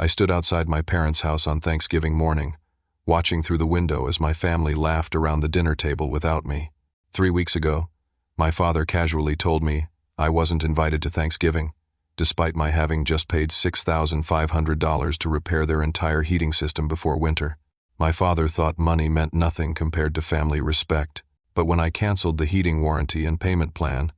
I stood outside my parents' house on Thanksgiving morning, watching through the window as my family laughed around the dinner table without me. 3 weeks ago, my father casually told me I wasn't invited to Thanksgiving, despite my having just paid $6,500 to repair their entire heating system before winter. My father thought money meant nothing compared to family respect, but when I canceled the heating warranty and payment plan,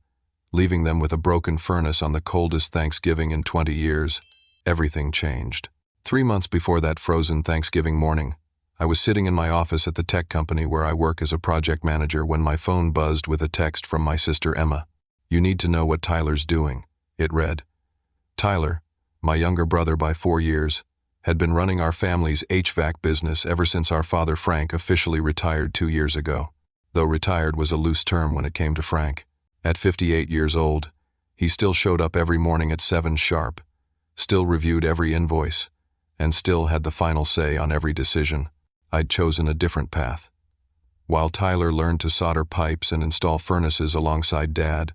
leaving them with a broken furnace on the coldest Thanksgiving in 20 years, everything changed. 3 months before that frozen Thanksgiving morning, I was sitting in my office at the tech company where I work as a project manager when my phone buzzed with a text from my sister Emma. "You need to know what Tyler's doing," it read. Tyler, my younger brother by 4 years, had been running our family's HVAC business ever since our father Frank officially retired 2 years ago. Though retired was a loose term when it came to Frank. At 58 years old, he still showed up every morning at 7 sharp, still reviewed every invoice, and still had the final say on every decision. I'd chosen a different path. While Tyler learned to solder pipes and install furnaces alongside Dad,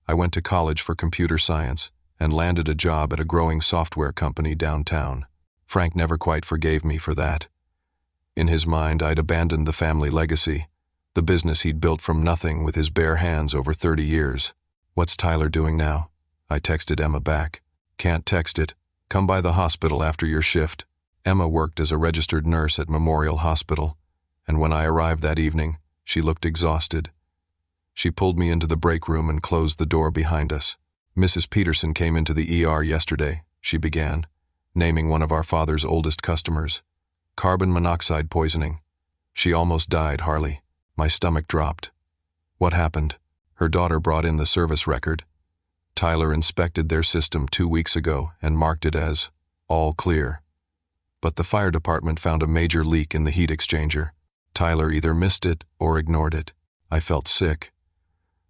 I went to college for computer science and landed a job at a growing software company downtown. Frank never quite forgave me for that. In his mind, I'd abandoned the family legacy, the business he'd built from nothing with his bare hands over 30 years. "What's Tyler doing now?" I texted Emma back. "Can't text it. Come by the hospital after your shift." Emma worked as a registered nurse at Memorial Hospital, and when I arrived that evening, she looked exhausted. She pulled me into the break room and closed the door behind us. "Mrs. Peterson came into the ER yesterday," she began, naming one of our father's oldest customers. "Carbon monoxide poisoning. She almost died, Harley." My stomach dropped. "What happened?" Her daughter brought in the service record. Tyler inspected their system 2 weeks ago and marked it as all clear. But the fire department found a major leak in the heat exchanger. Tyler either missed it or ignored it. I felt sick.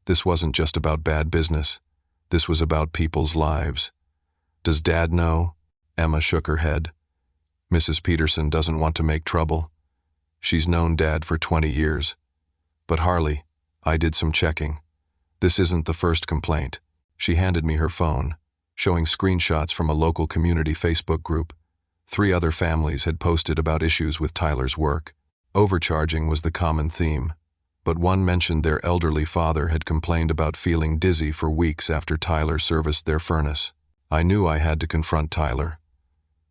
This wasn't just about bad business. This was about people's lives. "Does Dad know?" Emma shook her head. "Mrs. Peterson doesn't want to make trouble. She's known Dad for 20 years. But Harley, I did some checking. This isn't the first complaint." She handed me her phone, showing screenshots from a local community Facebook group. 3 other families had posted about issues with Tyler's work. Overcharging was the common theme, but one mentioned their elderly father had complained about feeling dizzy for weeks after Tyler serviced their furnace. I knew I had to confront Tyler.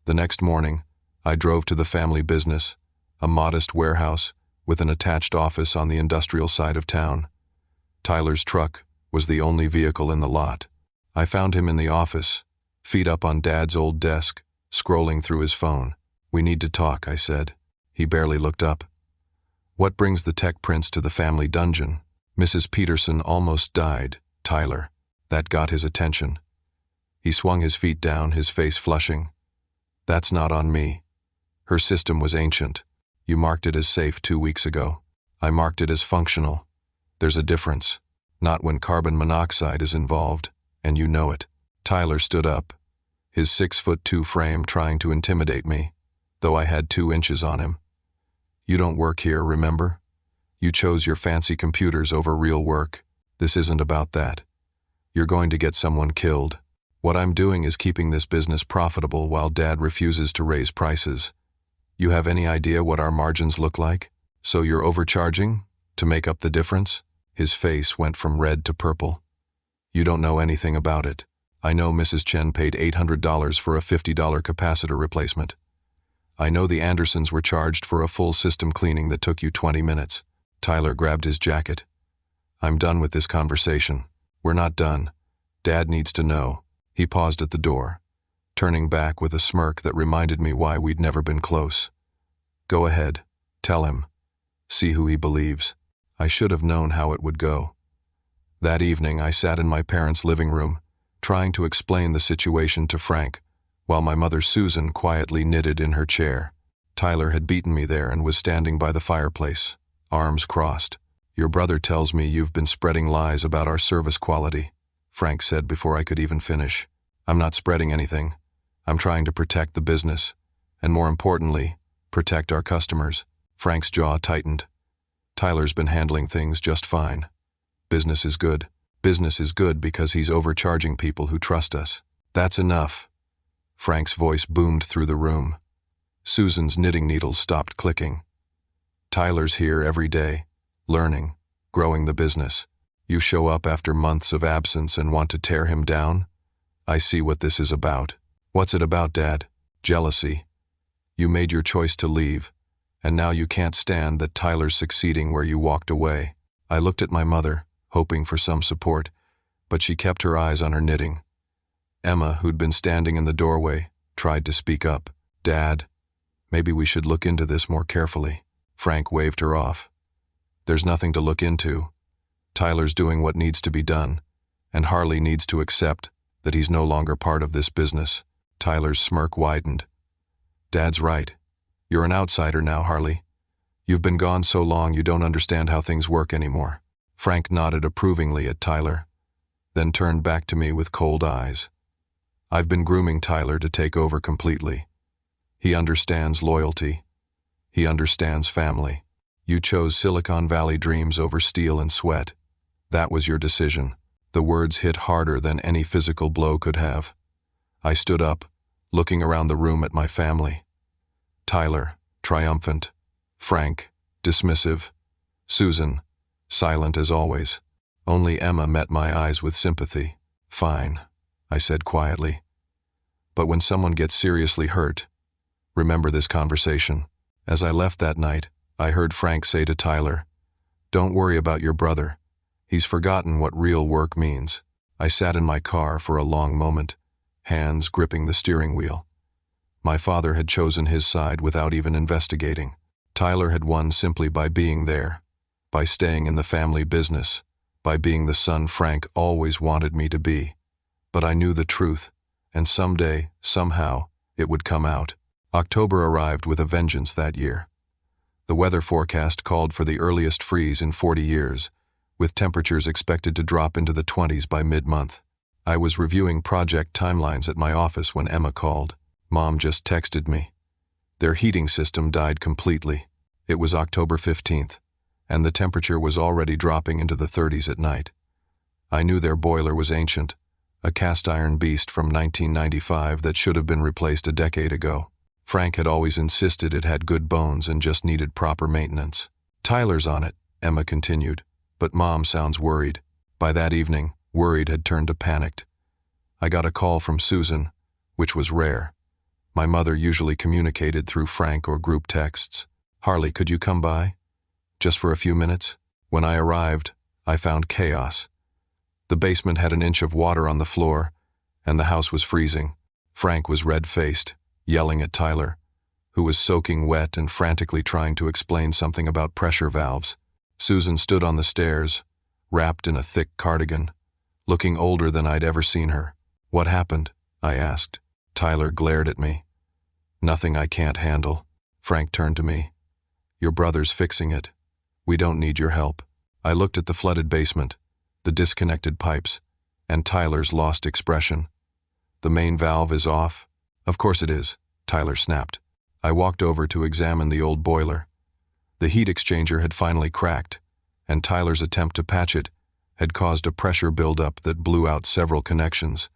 The next morning, I drove to the family business, a modest warehouse with an attached office on the industrial side of town. Tyler's truck was the only vehicle in the lot. I found him in the office, feet up on Dad's old desk, scrolling through his phone. "We need to talk," I said. He barely looked up. "What brings the tech prince to the family dungeon?" "Mrs. Peterson almost died, Tyler." That got his attention. He swung his feet down, his face flushing. "That's not on me. Her system was ancient. You marked it as safe 2 weeks ago. I marked it as functional. There's a difference. Not when carbon monoxide is involved, and you know it." Tyler stood up, his 6'2" frame trying to intimidate me, though I had 2 inches on him. "You don't work here, remember? You chose your fancy computers over real work. This isn't about that. You're going to get someone killed. What I'm doing is keeping this business profitable while Dad refuses to raise prices. You have any idea what our margins look like? So you're overcharging to make up the difference?" His face went from red to purple. "You don't know anything about it. I know Mrs. Chen paid $800 for a $50 capacitor replacement. I know the Andersons were charged for a full system cleaning that took you 20 minutes. Tyler grabbed his jacket. "I'm done with this conversation." "We're not done. Dad needs to know." He paused at the door, turning back with a smirk that reminded me why we'd never been close. "Go ahead. Tell him. See who he believes." I should have known how it would go. That evening, I sat in my parents' living room, trying to explain the situation to Frank, while my mother Susan quietly knitted in her chair. Tyler had beaten me there and was standing by the fireplace, arms crossed. "Your brother tells me you've been spreading lies about our service quality," Frank said before I could even finish. "I'm not spreading anything. I'm trying to protect the business, and more importantly, protect our customers." Frank's jaw tightened. "Tyler's been handling things just fine. Business is good. Business is good because he's overcharging people who trust us." "That's enough." Frank's voice boomed through the room. Susan's knitting needles stopped clicking. "Tyler's here every day, learning, growing the business. You show up after months of absence and want to tear him down? I see what this is about." "What's it about, Dad?" "Jealousy. You made your choice to leave, and now you can't stand that Tyler's succeeding where you walked away." I looked at my mother, hoping for some support, but she kept her eyes on her knitting. Emma, who'd been standing in the doorway, tried to speak up. "Dad, maybe we should look into this more carefully." Frank waved her off. "There's nothing to look into. Tyler's doing what needs to be done, and Harley needs to accept that he's no longer part of this business." Tyler's smirk widened. "Dad's right. You're an outsider now, Harley. You've been gone so long you don't understand how things work anymore." Frank nodded approvingly at Tyler, then turned back to me with cold eyes. "I've been grooming Tyler to take over completely. He understands loyalty. He understands family. You chose Silicon Valley dreams over steel and sweat. That was your decision." The words hit harder than any physical blow could have. I stood up, looking around the room at my family. Tyler, triumphant. Frank, dismissive. Susan, silent as always. Only Emma met my eyes with sympathy. "Fine," I said quietly. "But when someone gets seriously hurt, remember this conversation." As I left that night, I heard Frank say to Tyler, "Don't worry about your brother. He's forgotten what real work means." I sat in my car for a long moment, hands gripping the steering wheel. My father had chosen his side without even investigating. Tyler had won simply by being there, by staying in the family business, by being the son Frank always wanted me to be. But I knew the truth, and someday, somehow, it would come out. October arrived with a vengeance that year. The weather forecast called for the earliest freeze in 40 years, with temperatures expected to drop into the 20s by mid-month. I was reviewing project timelines at my office when Emma called. Mom just texted me. Their heating system died completely. It was October 15th, and the temperature was already dropping into the 30s at night. I knew their boiler was ancient, a cast-iron beast from 1995 that should have been replaced a decade ago. Frank had always insisted it had good bones and just needed proper maintenance. "Tyler's on it," Emma continued, "but Mom sounds worried." By that evening, worried had turned to panicked. I got a call from Susan, which was rare. My mother usually communicated through Frank or group texts. "Harley, could you come by? Just for a few minutes?" When I arrived, I found chaos. The basement had an inch of water on the floor, and the house was freezing. Frank was red-faced, yelling at Tyler, who was soaking wet and frantically trying to explain something about pressure valves. Susan stood on the stairs, wrapped in a thick cardigan, looking older than I'd ever seen her. "What happened?" I asked. Tyler glared at me. "Nothing I can't handle." Frank turned to me. "Your brother's fixing it. We don't need your help." I looked at the flooded basement, the disconnected pipes, and Tyler's lost expression. "The main valve is off?" "Of course it is," Tyler snapped. I walked over to examine the old boiler. The heat exchanger had finally cracked, and Tyler's attempt to patch it had caused a pressure buildup that blew out several connections.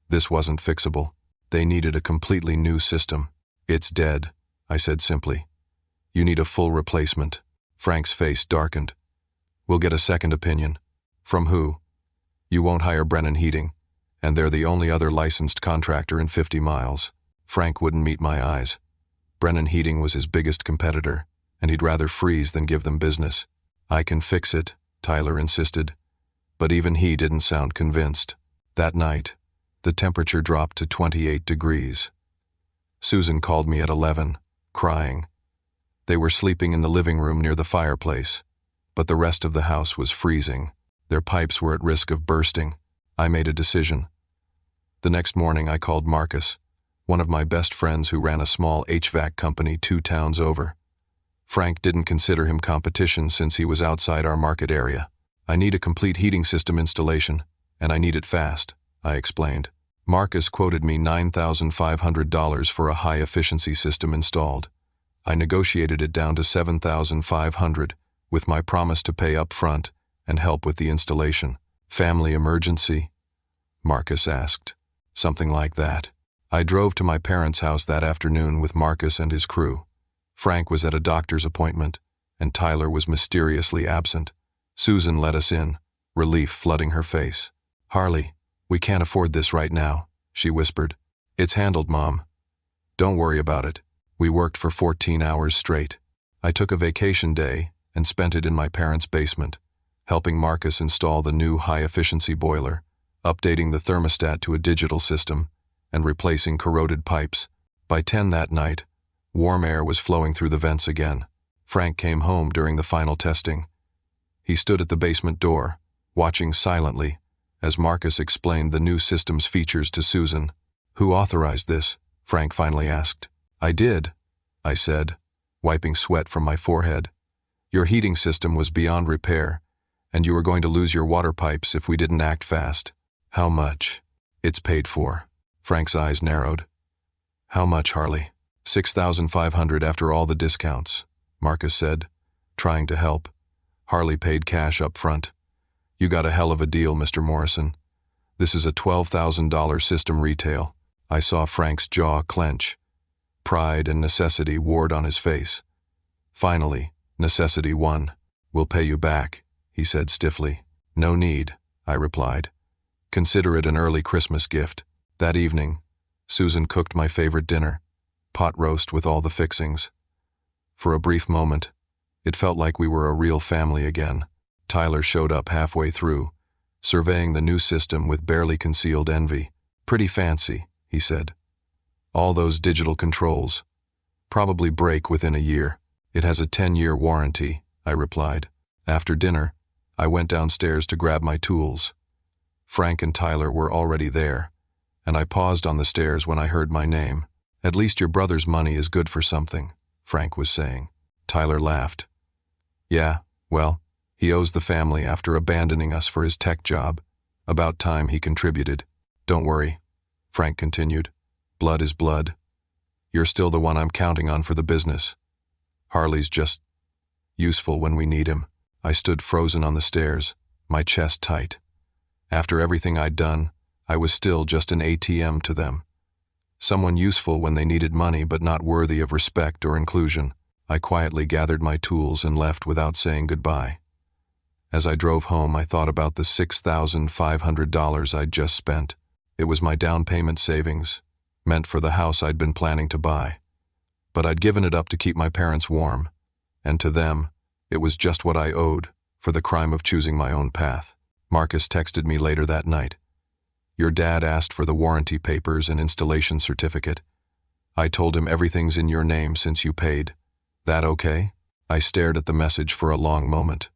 This wasn't fixable. They needed a completely new system. "It's dead," I said simply. "You need a full replacement." Frank's face darkened. "We'll get a second opinion." "From who?" "You won't hire Brennan Heating, and they're the only other licensed contractor in 50 miles. Frank wouldn't meet my eyes. Brennan Heating was his biggest competitor, and he'd rather freeze than give them business. "I can fix it," Tyler insisted. But even he didn't sound convinced. That night, the temperature dropped to 28 degrees. Susan called me at 11, crying. They were sleeping in the living room near the fireplace, but the rest of the house was freezing. Their pipes were at risk of bursting. I made a decision. The next morning I called Marcus, one of my best friends who ran a small HVAC company 2 towns over. Frank didn't consider him competition since he was outside our market area. "I need a complete heating system installation, and I need it fast," I explained. Marcus quoted me $9,500 for a high-efficiency system installed. I negotiated it down to $7,500, with my promise to pay up front and help with the installation. "Family emergency?" Marcus asked. "Something like that." I drove to my parents' house that afternoon with Marcus and his crew. Frank was at a doctor's appointment, and Tyler was mysteriously absent. Susan let us in, relief flooding her face. "Harley, we can't afford this right now," she whispered. "It's handled, Mom. Don't worry about it." We worked for 14 hours straight. I took a vacation day and spent it in my parents' basement, helping Marcus install the new high-efficiency boiler, updating the thermostat to a digital system, and replacing corroded pipes. By 10 that night, warm air was flowing through the vents again. Frank came home during the final testing. He stood at the basement door, watching silently as Marcus explained the new system's features to Susan. "Who authorized this?" Frank finally asked. "I did," I said, wiping sweat from my forehead. "Your heating system was beyond repair, and you were going to lose your water pipes if we didn't act fast." "How much?" "It's paid for." Frank's eyes narrowed. "How much, Harley?" $6,500 after all the discounts," Marcus said, trying to help. "Harley paid cash up front. You got a hell of a deal, Mr. Morrison. This is a $12,000 system retail." I saw Frank's jaw clench. Pride and necessity warred on his face. Finally, necessity won. "We'll pay you back," he said stiffly. "No need," I replied. "Consider it an early Christmas gift." That evening, Susan cooked my favorite dinner, pot roast with all the fixings. For a brief moment, it felt like we were a real family again. Tyler showed up halfway through, surveying the new system with barely concealed envy. "Pretty fancy," he said. "All those digital controls. Probably break within a year." "It has a 10-year warranty," I replied. After dinner, I went downstairs to grab my tools. Frank and Tyler were already there, and I paused on the stairs when I heard my name. "At least your brother's money is good for something," Frank was saying. Tyler laughed. "Yeah, well, he owes the family after abandoning us for his tech job. About time he contributed." "Don't worry," Frank continued. "Blood is blood. You're still the one I'm counting on for the business. Harley's just useful when we need him." I stood frozen on the stairs, my chest tight. After everything I'd done, I was still just an ATM to them. Someone useful when they needed money but not worthy of respect or inclusion. I quietly gathered my tools and left without saying goodbye. As I drove home, I thought about the $6,500 I'd just spent. It was my down payment savings, meant for the house I'd been planning to buy. But I'd given it up to keep my parents warm, and to them, it was just what I owed for the crime of choosing my own path. Marcus texted me later that night. "Your dad asked for the warranty papers and installation certificate. I told him everything's in your name since you paid. That okay?" I stared at the message for a long moment.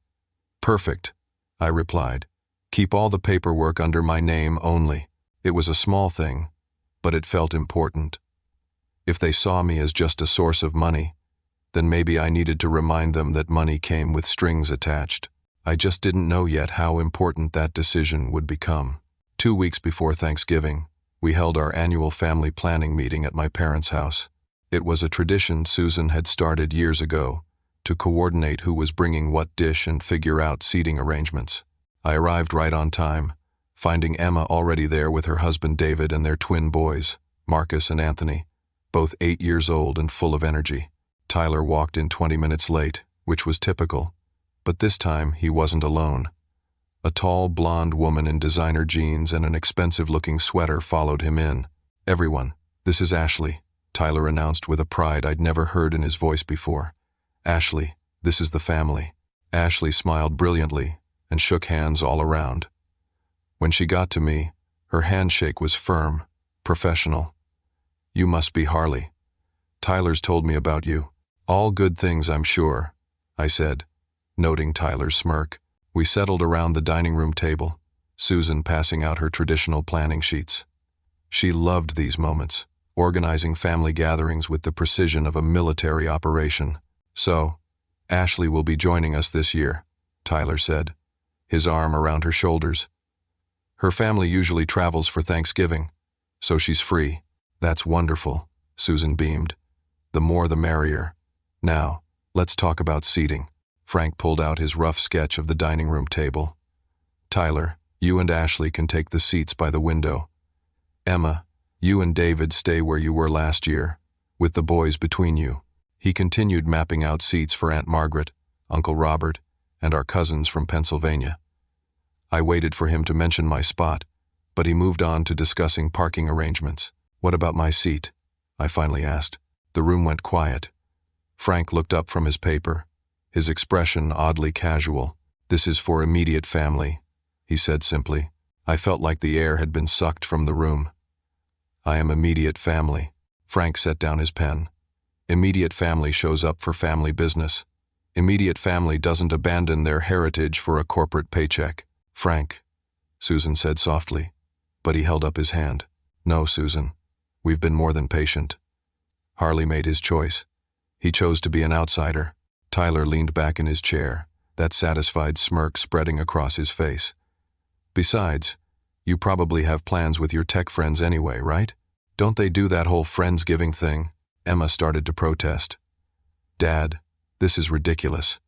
"Perfect," I replied. "Keep all the paperwork under my name only." It was a small thing, but it felt important. If they saw me as just a source of money, then maybe I needed to remind them that money came with strings attached. I just didn't know yet how important that decision would become. 2 weeks before Thanksgiving, we held our annual family planning meeting at my parents' house. It was a tradition Susan had started years ago, to coordinate who was bringing what dish and figure out seating arrangements. I arrived right on time, finding Emma already there with her husband David and their twin boys, Marcus and Anthony, both 8 years old and full of energy. Tyler walked in 20 minutes late, which was typical, but this time he wasn't alone. A tall, blonde woman in designer jeans and an expensive-looking sweater followed him in. "Everyone, this is Ashley," Tyler announced with a pride I'd never heard in his voice before. "Ashley, this is the family." Ashley smiled brilliantly and shook hands all around. When she got to me, her handshake was firm, professional. "You must be Harley. Tyler's told me about you." "All good things, I'm sure," I said, noting Tyler's smirk. We settled around the dining room table, Susan passing out her traditional planning sheets. She loved these moments, organizing family gatherings with the precision of a military operation. "So, Ashley will be joining us this year," Tyler said, his arm around her shoulders. "Her family usually travels for Thanksgiving, so she's free." "That's wonderful," Susan beamed. "The more the merrier. Now, let's talk about seating." Frank pulled out his rough sketch of the dining room table. "Tyler, you and Ashley can take the seats by the window. Emma, You and David stay where you were last year, with the boys between you. He continued mapping out seats for Aunt Margaret, Uncle Robert, and our cousins from Pennsylvania. I waited for him to mention my spot, but he moved on to discussing parking arrangements. What about my seat? I finally asked. The room went quiet. Frank looked up from his paper, his expression oddly casual. This is for immediate family, he said simply. I felt like the air had been sucked from the room. I am immediate family. Frank set down his pen. Immediate family shows up for family business. Immediate family doesn't abandon their heritage for a corporate paycheck. Frank, Susan said softly, but he held up his hand. No, Susan, we've been more than patient. Harley made his choice. He chose to be an outsider. Tyler leaned back in his chair, that satisfied smirk spreading across his face. Besides, you probably have plans with your tech friends anyway, right? Don't they do that whole Friendsgiving thing? Emma started to protest. Dad, this is ridiculous.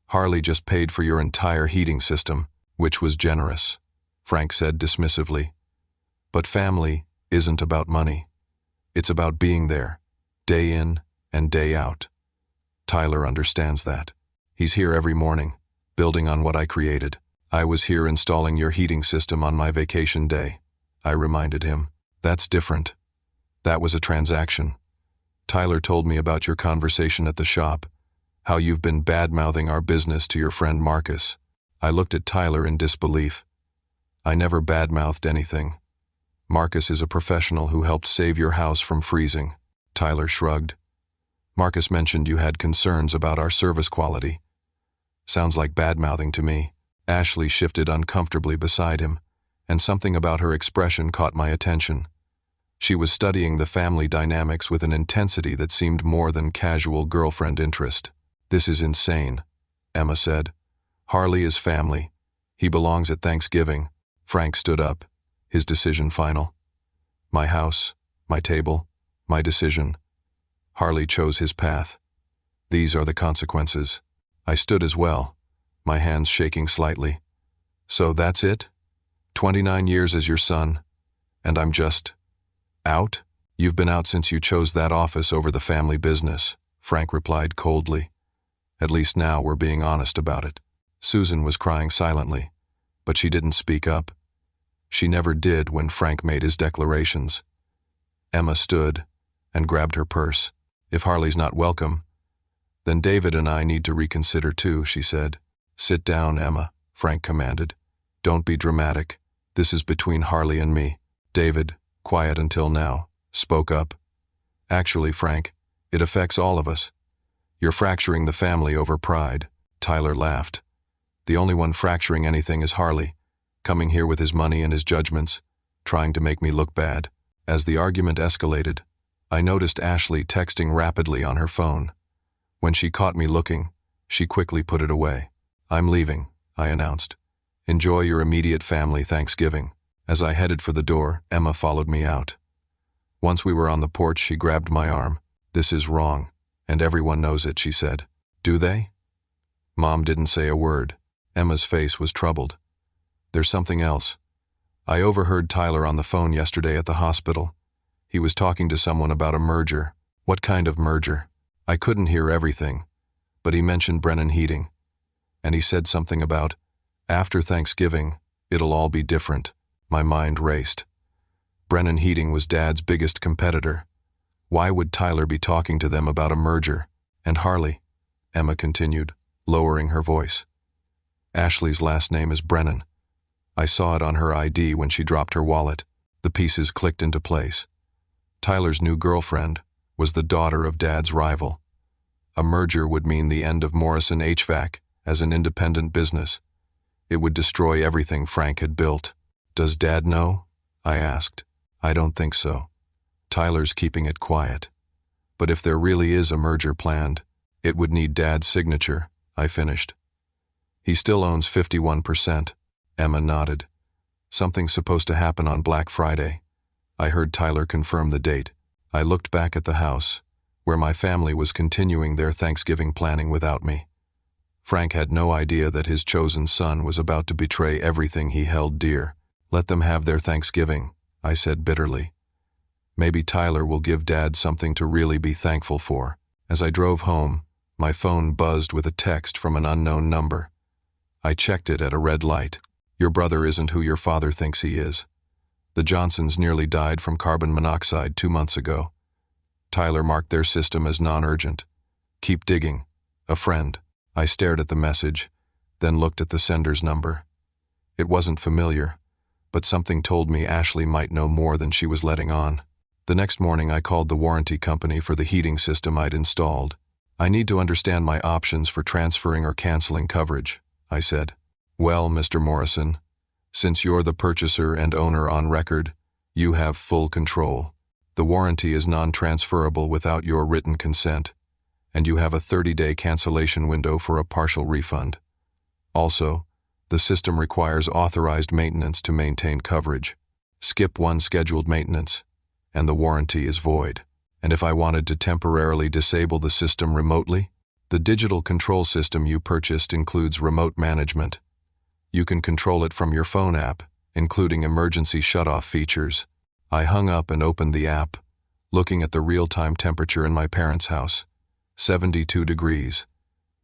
Harley just paid for your entire heating system, which was generous, Frank said dismissively. But family isn't about money. It's about being there, day in and day out. Tyler understands that. He's here every morning, building on what I created. I was here installing your heating system on my vacation day, I reminded him. That's different. That was a transaction. Tyler told me about your conversation at the shop, how you've been bad-mouthing our business to your friend Marcus. I looked at Tyler in disbelief. I never bad-mouthed anything. Marcus is a professional who helped save your house from freezing. Tyler shrugged. Marcus mentioned you had concerns about our service quality. Sounds like bad-mouthing to me. Ashley shifted uncomfortably beside him, and something about her expression caught my attention. She was studying the family dynamics with an intensity that seemed more than casual girlfriend interest. This is insane, Emma said. Harley is family. He belongs at Thanksgiving. Frank stood up, his decision final. My house, my table, my decision. Harley chose his path. These are the consequences. I stood as well, my hands shaking slightly. So that's it? 29 years as your son, and I'm just out? You've been out since you chose that office over the family business, Frank replied coldly. At least now we're being honest about it. Susan was crying silently, but she didn't speak up. She never did when Frank made his declarations. Emma stood and grabbed her purse. If Harley's not welcome, then David and I need to reconsider too, she said. Sit down, Emma, Frank commanded. Don't be dramatic. This is between Harley and me. David, quiet until now, spoke up. Actually, Frank, it affects all of us. You're fracturing the family over pride. Tyler laughed. The only one fracturing anything is Harley, coming here with his money and his judgments, trying to make me look bad. As the argument escalated, I noticed Ashley texting rapidly on her phone. When she caught me looking, she quickly put it away. I'm leaving, I announced. Enjoy your immediate family Thanksgiving. As I headed for the door, Emma followed me out. Once we were on the porch, she grabbed my arm. This is wrong, and everyone knows it, she said. Do they? Mom didn't say a word. Emma's face was troubled. There's something else. I overheard Tyler on the phone yesterday at the hospital. He was talking to someone about a merger. What kind of merger? I couldn't hear everything, but he mentioned Brennan Heating. And he said something about, after Thanksgiving, it'll all be different. My mind raced. Brennan Heating was Dad's biggest competitor. Why would Tyler be talking to them about a merger? And Harley, Emma continued, lowering her voice. Ashley's last name is Brennan. I saw it on her ID when she dropped her wallet. The pieces clicked into place. Tyler's new girlfriend was the daughter of Dad's rival. A merger would mean the end of Morrison HVAC as an independent business. It would destroy everything Frank had built. Does Dad know? I asked. I don't think so. Tyler's keeping it quiet. But if there really is a merger planned, it would need Dad's signature, I finished. He still owns 51%. Emma nodded. Something's supposed to happen on Black Friday. I heard Tyler confirm the date. I looked back at the house, where my family was continuing their Thanksgiving planning without me. Frank had no idea that his chosen son was about to betray everything he held dear. Let them have their Thanksgiving, I said bitterly. Maybe Tyler will give Dad something to really be thankful for. As I drove home, my phone buzzed with a text from an unknown number. I checked it at a red light. Your brother isn't who your father thinks he is. The Johnsons nearly died from carbon monoxide 2 months ago. Tyler marked their system as non-urgent. Keep digging. A friend. I stared at the message, then looked at the sender's number. It wasn't familiar, but something told me Ashley might know more than she was letting on. The next morning I called the warranty company for the heating system I'd installed. I need to understand my options for transferring or canceling coverage, I said. Well, Mr. Morrison, since you're the purchaser and owner on record, you have full control. The warranty is non-transferable without your written consent, and you have a 30-day cancellation window for a partial refund. Also, the system requires authorized maintenance to maintain coverage. Skip one scheduled maintenance, and the warranty is void. And if I wanted to temporarily disable the system remotely, the digital control system you purchased includes remote management. You can control it from your phone app, including emergency shutoff features. I hung up and opened the app, looking at the real-time temperature in my parents' house. 72 degrees.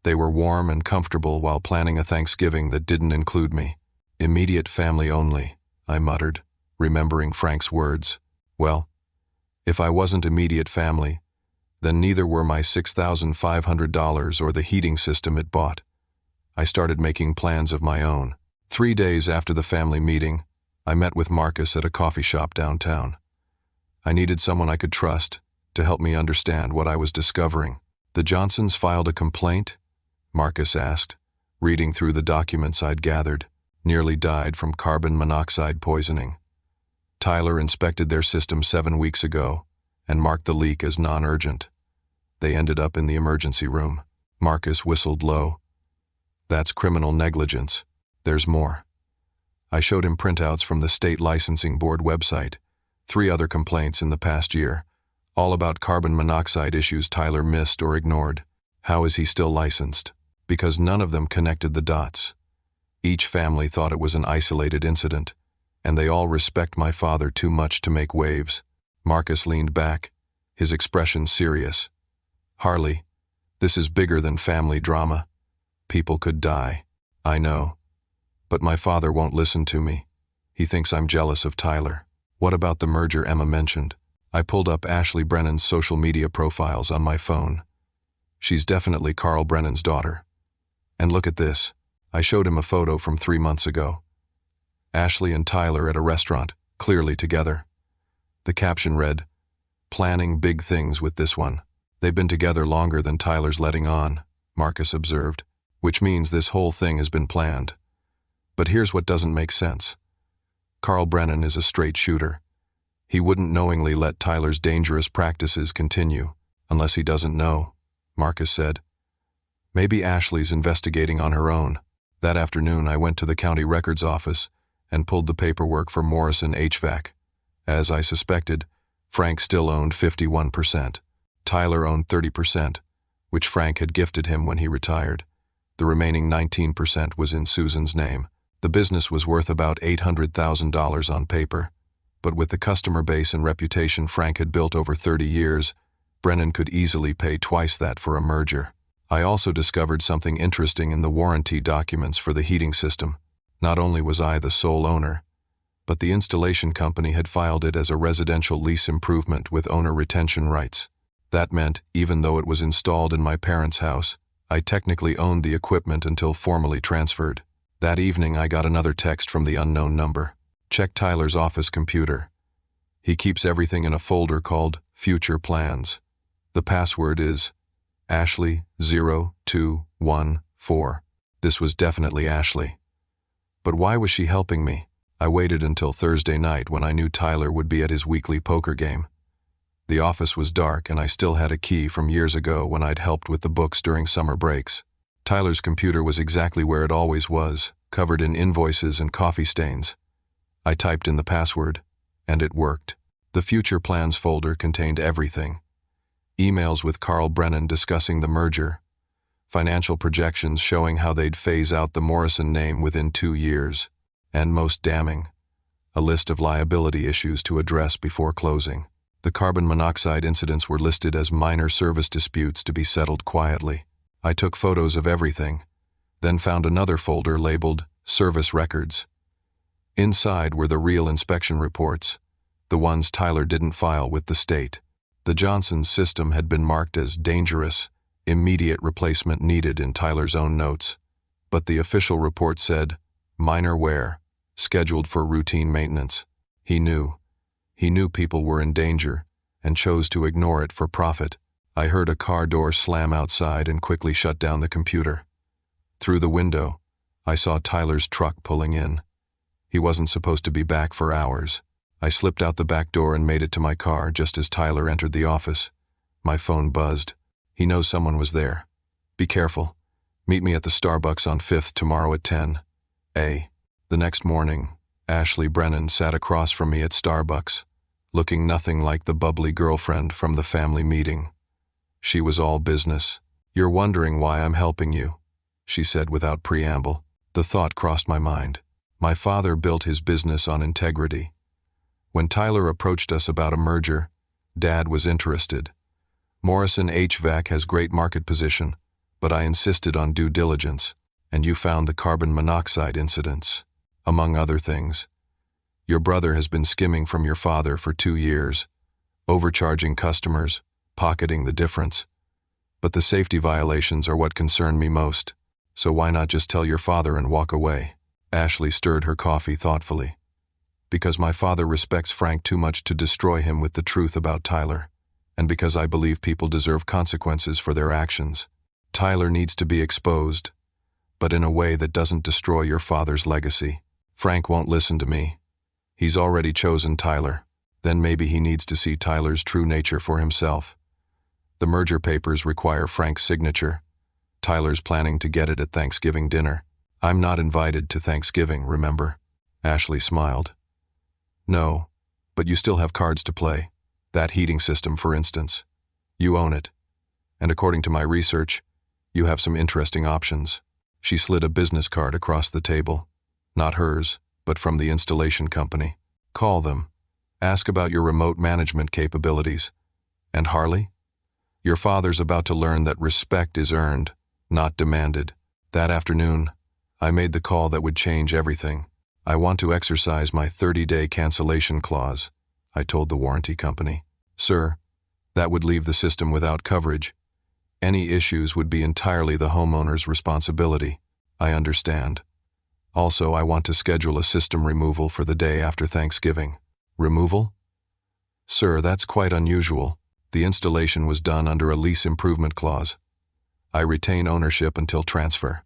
They were warm and comfortable while planning a Thanksgiving that didn't include me. Immediate family only, I muttered, remembering Frank's words. Well, if I wasn't immediate family, then neither were my $6,500 or the heating system it bought. I started making plans of my own. 3 days after the family meeting, I met with Marcus at a coffee shop downtown. I needed someone I could trust to help me understand what I was discovering. The Johnsons filed a complaint? Marcus asked, reading through the documents I'd gathered. Nearly died from carbon monoxide poisoning. Tyler inspected their system 7 weeks ago and marked the leak as non-urgent. They ended up in the emergency room. Marcus whistled low. That's criminal negligence. There's more. I showed him printouts from the State Licensing Board website. 3 other complaints in the past year, all about carbon monoxide issues Tyler missed or ignored. How is he still licensed? Because none of them connected the dots. Each family thought it was an isolated incident, and they all respect my father too much to make waves. Marcus leaned back, his expression serious. Harley, this is bigger than family drama. People could die. I know. But my father won't listen to me. He thinks I'm jealous of Tyler. What about the merger Emma mentioned? I pulled up Ashley Brennan's social media profiles on my phone. She's definitely Carl Brennan's daughter. And look at this. I showed him a photo from 3 months ago. Ashley and Tyler at a restaurant, clearly together. The caption read, "Planning big things with this one." They've been together longer than Tyler's letting on, Marcus observed, which means this whole thing has been planned. But here's what doesn't make sense. Carl Brennan is a straight shooter. He wouldn't knowingly let Tyler's dangerous practices continue, unless he doesn't know, Marcus said. Maybe Ashley's investigating on her own. That afternoon I went to the county records office and pulled the paperwork for Morrison HVAC. As I suspected, Frank still owned 51%. Tyler owned 30%, which Frank had gifted him when he retired. The remaining 19% was in Susan's name. The business was worth about $800,000 on paper, but with the customer base and reputation Frank had built over 30 years, Brennan could easily pay twice that for a merger. I also discovered something interesting in the warranty documents for the heating system. Not only was I the sole owner, but the installation company had filed it as a residential lease improvement with owner retention rights. That meant, even though it was installed in my parents' house, I technically owned the equipment until formally transferred. That evening I got another text from the unknown number. Check Tyler's office computer. He keeps everything in a folder called Future Plans. The password is Ashley0214. This was definitely Ashley. But why was she helping me? I waited until Thursday night when I knew Tyler would be at his weekly poker game. The office was dark and I still had a key from years ago when I'd helped with the books during summer breaks. Tyler's computer was exactly where it always was, covered in invoices and coffee stains. I typed in the password, and it worked. The Future Plans folder contained everything. Emails with Carl Brennan discussing the merger, financial projections showing how they'd phase out the Morrison name within 2 years, and most damning, a list of liability issues to address before closing. The carbon monoxide incidents were listed as minor service disputes to be settled quietly. I took photos of everything, then found another folder labeled Service Records. Inside were the real inspection reports, the ones Tyler didn't file with the state. The Johnson's system had been marked as dangerous, immediate replacement needed in Tyler's own notes, but the official report said, minor wear, scheduled for routine maintenance. He knew people were in danger and chose to ignore it for profit. I heard a car door slam outside and quickly shut down the computer. Through the window, I saw Tyler's truck pulling in. He wasn't supposed to be back for hours. I slipped out the back door and made it to my car just as Tyler entered the office. My phone buzzed. He knows someone was there. Be careful. Meet me at the Starbucks on 5th tomorrow at 10 a.m. The next morning, Ashley Brennan sat across from me at Starbucks, looking nothing like the bubbly girlfriend from the family meeting. She was all business. You're wondering why I'm helping you, she said without preamble. The thought crossed my mind. My father built his business on integrity. When Tyler approached us about a merger, Dad was interested. Morrison HVAC has great market position, but I insisted on due diligence, and you found the carbon monoxide incidents, among other things. Your brother has been skimming from your father for 2 years, overcharging customers, pocketing the difference. But the safety violations are what concern me most, so why not just tell your father and walk away? Ashley stirred her coffee thoughtfully. Because my father respects Frank too much to destroy him with the truth about Tyler, and because I believe people deserve consequences for their actions. Tyler needs to be exposed, but in a way that doesn't destroy your father's legacy. Frank won't listen to me. He's already chosen Tyler. Then maybe he needs to see Tyler's true nature for himself. The merger papers require Frank's signature. Tyler's planning to get it at Thanksgiving dinner. I'm not invited to Thanksgiving, remember? Ashley smiled. No, but you still have cards to play. That heating system, for instance. You own it. And according to my research, you have some interesting options. She slid a business card across the table. Not hers, but from the installation company. Call them. Ask about your remote management capabilities. And Harley? Your father's about to learn that respect is earned, not demanded. That afternoon, I made the call that would change everything. I want to exercise my 30-day cancellation clause, I told the warranty company. Sir, that would leave the system without coverage. Any issues would be entirely the homeowner's responsibility. I understand. Also, I want to schedule a system removal for the day after Thanksgiving. Removal? Sir, that's quite unusual. The installation was done under a lease improvement clause. I retain ownership until transfer.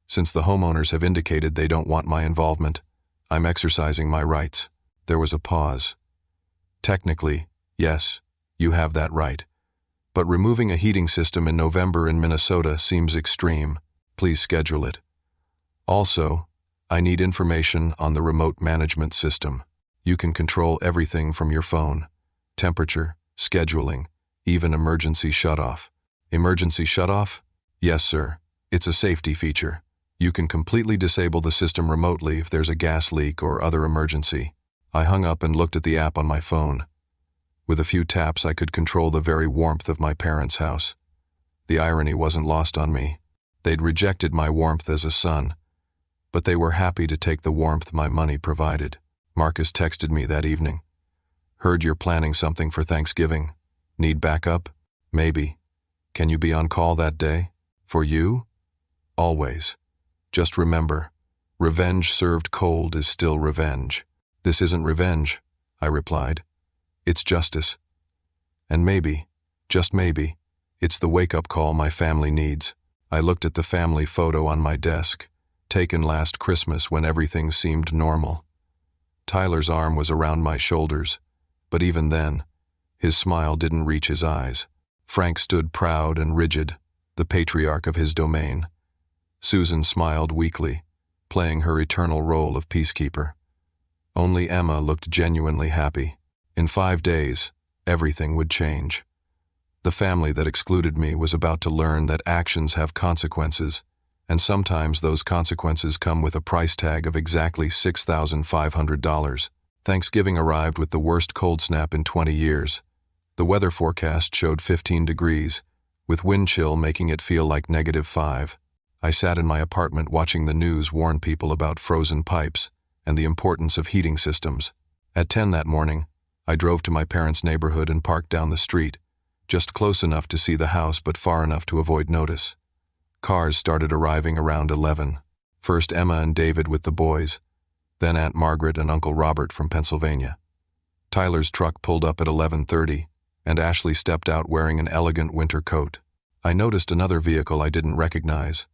Since the homeowners have indicated they don't want my involvement, I'm exercising my rights. There was a pause. Technically, yes, you have that right. But removing a heating system in November in Minnesota seems extreme. Please schedule it. Also, I need information on the remote management system. You can control everything from your phone. Temperature, scheduling, even emergency shutoff. Emergency shutoff? Yes, sir. It's a safety feature. You can completely disable the system remotely if there's a gas leak or other emergency. I hung up and looked at the app on my phone. With a few taps, I could control the very warmth of my parents' house. The irony wasn't lost on me. They'd rejected my warmth as a son, but they were happy to take the warmth my money provided. Marcus texted me that evening. Heard you're planning something for Thanksgiving. Need backup? Maybe. Can you be on call that day? For you? Always. Just remember, revenge served cold is still revenge. This isn't revenge, I replied. It's justice. And maybe, just maybe, it's the wake-up call my family needs. I looked at the family photo on my desk, taken last Christmas when everything seemed normal. Tyler's arm was around my shoulders, but even then, his smile didn't reach his eyes. Frank stood proud and rigid, the patriarch of his domain. Susan smiled weakly, playing her eternal role of peacekeeper. Only Emma looked genuinely happy. In 5 days, everything would change. The family that excluded me was about to learn that actions have consequences, and sometimes those consequences come with a price tag of exactly $6,500. Thanksgiving arrived with the worst cold snap in 20 years. The weather forecast showed 15 degrees, with wind chill making it feel like -5. I sat in my apartment watching the news warn people about frozen pipes and the importance of heating systems. At 10 that morning, I drove to my parents' neighborhood and parked down the street, just close enough to see the house but far enough to avoid notice. Cars started arriving around 11. First Emma and David with the boys, then Aunt Margaret and Uncle Robert from Pennsylvania. Tyler's truck pulled up at 11:30, and Ashley stepped out wearing an elegant winter coat. I noticed another vehicle I didn't recognize,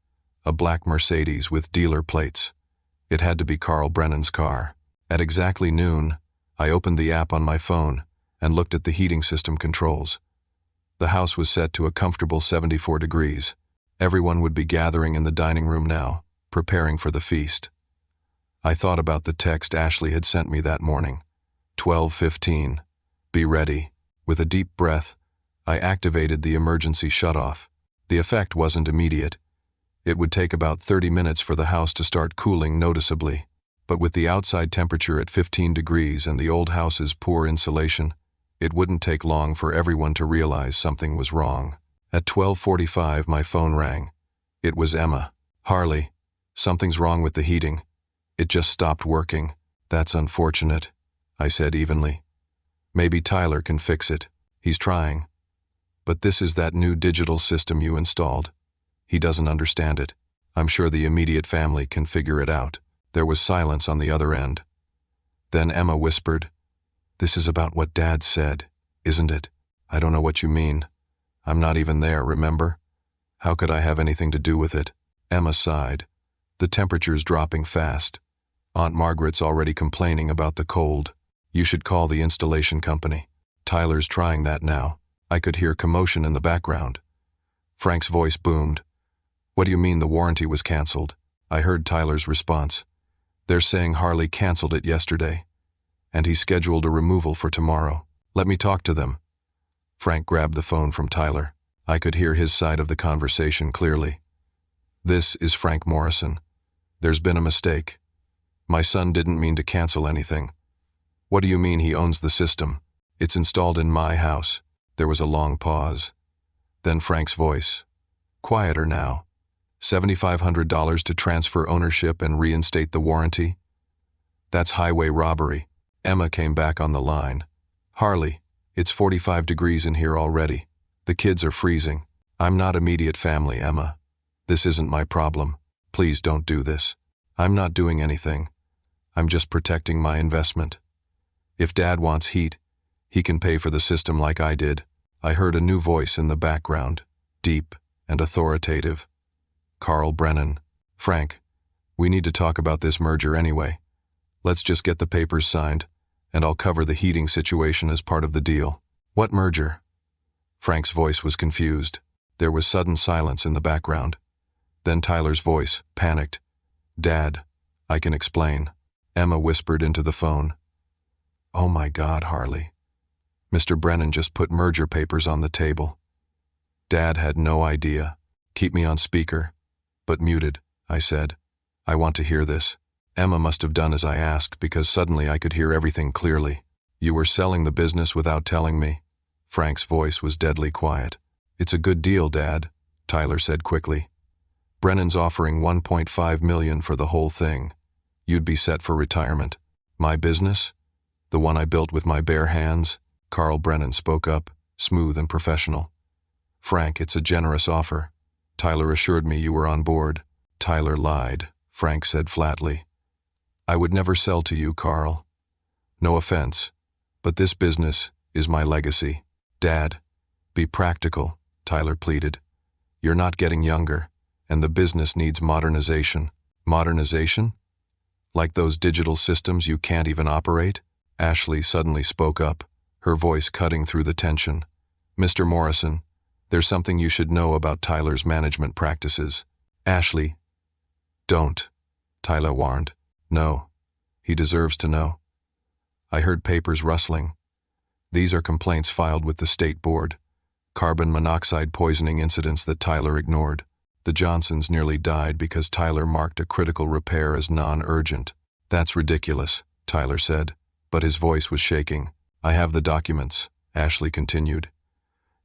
a black Mercedes with dealer plates. It had to be Carl Brennan's car. At exactly noon, I opened the app on my phone and looked at the heating system controls. The house was set to a comfortable 74 degrees. Everyone would be gathering in the dining room now, preparing for the feast. I thought about the text Ashley had sent me that morning. 12:15. Be ready. With a deep breath, I activated the emergency shutoff. The effect wasn't immediate. It would take about 30 minutes for the house to start cooling noticeably. But with the outside temperature at 15 degrees and the old house's poor insulation, it wouldn't take long for everyone to realize something was wrong. At 12:45, my phone rang. It was Emma. "Harley, something's wrong with the heating. It just stopped working." "That's unfortunate," I said evenly. "Maybe Tyler can fix it. He's trying. But this is that new digital system you installed. He doesn't understand it. I'm sure the immediate family can figure it out." There was silence on the other end. Then Emma whispered, "This is about what Dad said, isn't it?" "I don't know what you mean. I'm not even there, remember? How could I have anything to do with it?" Emma sighed. "The temperature's dropping fast. Aunt Margaret's already complaining about the cold. You should call the installation company. Tyler's trying that now." I could hear commotion in the background. Frank's voice boomed. "What do you mean the warranty was canceled?" I heard Tyler's response. "They're saying Harley canceled it yesterday, and he scheduled a removal for tomorrow. Let me talk to them." Frank grabbed the phone from Tyler. I could hear his side of the conversation clearly. "This is Frank Morrison. There's been a mistake. My son didn't mean to cancel anything." "What do you mean he owns the system? It's installed in my house." There was a long pause. Then Frank's voice. "Quieter now. $7,500 to transfer ownership and reinstate the warranty? That's highway robbery." Emma came back on the line. "Harley, it's 45 degrees in here already. The kids are freezing. I'm not immediate family, Emma. This isn't my problem. Please don't do this." "I'm not doing anything. I'm just protecting my investment. If Dad wants heat, he can pay for the system like I did." I heard a new voice in the background, deep and authoritative. "Carl Brennan. Frank, we need to talk about this merger anyway. Let's just get the papers signed, and I'll cover the heating situation as part of the deal." "What merger?" Frank's voice was confused. There was sudden silence in the background. Then Tyler's voice, panicked. "Dad, I can explain." Emma whispered into the phone. "Oh my God, Harley. Mr. Brennan just put merger papers on the table." Dad had no idea. "Keep me on speaker." "But muted," I said. "I want to hear this." Emma must have done as I asked because suddenly I could hear everything clearly. "You were selling the business without telling me." Frank's voice was deadly quiet. "It's a good deal, Dad," Tyler said quickly. "Brennan's offering $1.5 million for the whole thing. You'd be set for retirement." "My business? The one I built with my bare hands?" Carl Brennan spoke up, smooth and professional. "Frank, it's a generous offer. Tyler assured me you were on board." "Tyler lied," Frank said flatly. "I would never sell to you, Carl. No offense, but this business is my legacy." "Dad, be practical," Tyler pleaded. "You're not getting younger, and the business needs modernization." "Modernization? Like those digital systems you can't even operate?" Ashley suddenly spoke up, her voice cutting through the tension. "Mr. Morrison, there's something you should know about Tyler's management practices." "Ashley, don't," Tyler warned. "No, he deserves to know." I heard papers rustling. These are complaints filed with the state board. Carbon monoxide poisoning incidents that Tyler ignored. The Johnsons nearly died because Tyler marked a critical repair as non-urgent. "That's ridiculous," Tyler said. but his voice was shaking. I have the documents, Ashley continued.